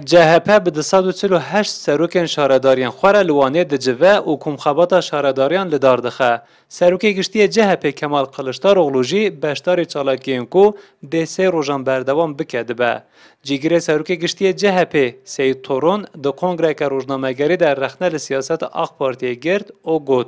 CHP به 248 سروکن شارداریان خوره لوانه دجوه و کمخبات شارداریان لدار دخه. سروکی گشتی CHP کمال قلشداروغلو جی بشدار چالاکیین کو ده 3 روزان بردوام بکده به. جیگیر سروکی گشتی CHP سید تورون ده کنگره که روزنامه‌گری در رخنه سیاست آق پارتی گرد او گوت.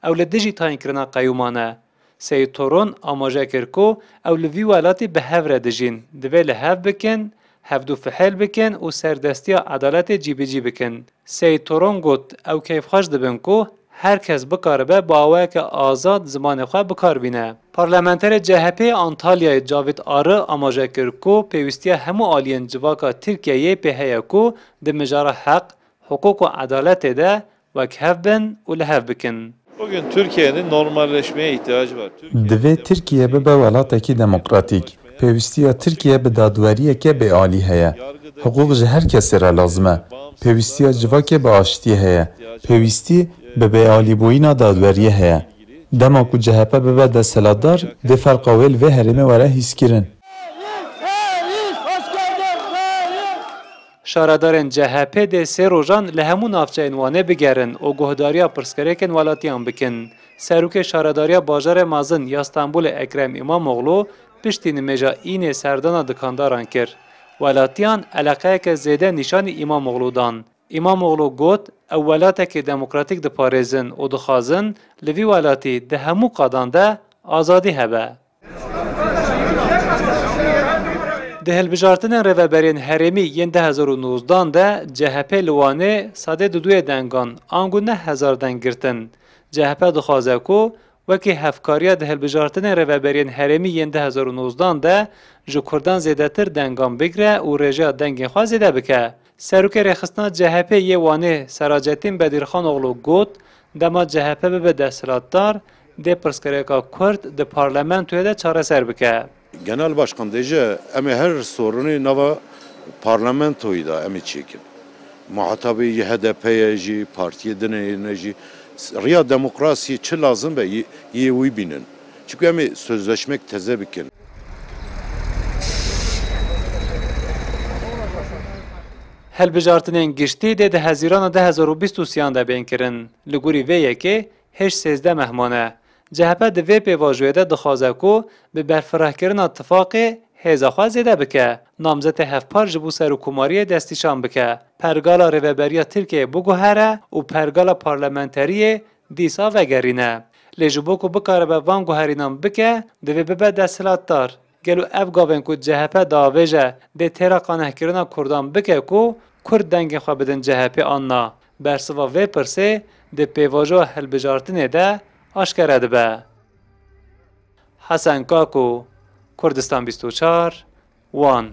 اول دیجی تاین کرنا قیومانه. سید تورون آماجه کرد کو اول وی ولاتی به هفره دجین. دوی لحف بکن هفدو فحل بکن و سردستی عدالت جی بکن. سید تورون گوت او کیف خوش دبن کو هر کس بکاره با اوه که آزاد زمان خواه بکار بینه. پارلمانتر CHP آنتالیای جاوید آره آماجه کرد کو پیوستی همو آلین جواکا ترکیه به هیا کو ده مجاره حق، حقوق و عدالت ده و کهف بن و لحف بکن. Bugün Türkiye'nin normalleşmeye ihtiyacı var. Divê Tirkiye bibe welatekî demokratîk. Pêwîstiya Tirkiye bi dadweriyeke bealî heye. Hiqûq ji her kesê re lazim e. Pêwîstiya civakê bi aşitî heye. Pêwîstî bi bealîbûyîna dadweriyê heye. Dema ku CHP bibe desthilatdar, dê ferqa wê li vê herêmê were hîskirin. شاردارên CHP de 3 rojan li hemû navçeyên wane bigerin û guhdariya pirsgirêkên welatiyan bikin. Serokê Şaradariya Bajarê Mazin ya Stenbolê Ekrem İmamoğlu piştî nimêja înê serdana dikandaran kir. Welatiyan eleqeyeke zêde nîşanî İmamoğlu dan. İmamoğlu got ew welatekê demokratîk diparêzin û dixwazin li vî welatî di hemû qadan de azadî hebe. Di hilbijartinên rêveberiyên herêmî yên 2019 de CHP li Wanê sadê duduyê dengan angu ne hezar deng girtin. CHP dixwaze ku wekî hevkariya di hilbijartinên rêveberiyên herêmî yên 2019 de ji Kurdan zêdetir dengan bigire û rêjeya dengên xwe zêde bike. Serokê rêxistina CHP yê Wanê Seracettin Bedirxanoğlu got dema CHP bibe desthilatdar dê pirsgirêka Kurd di parlamentoyê de çareser bike. Genel Başkan diyece emi her sorunu nava parlamentoyu da emi çekin. Muhatabı HDP'ye ji, partiye deneyine ji, riya demokrasiye çı lazım be iyi uy binin. Çünkü emi sözleşmek teze bikin. Helbijartinên giştî de di hezîrana 2023 de bên kirin. Li gorî vê yekê hêj 13 mehman e. CHP di vê pêvajoyê de dixwaze ku bi berfirehkirina tifaqê hêza xwe zêde bike. Namzetê hevpar ji bo serokkomariyê destîşan bike. Pergala Rêveberiya Tirkiyeyê biguhere û pergala parlamenteriyê dîsa vegerîne. Lê ji bo ku bikaribe van guherînan bike, divê bibe desthilatdar. Gelo ev gavên ku CHP diavêje dê têra qanehkirina Kurdan bike ku Kurd dengên xwe bidin CHP anna. Bersiva vê pirsê di pêvajoya hilbijartinê de aşkere dibe. Hasan Kaku, Kurdistan 24, Wan.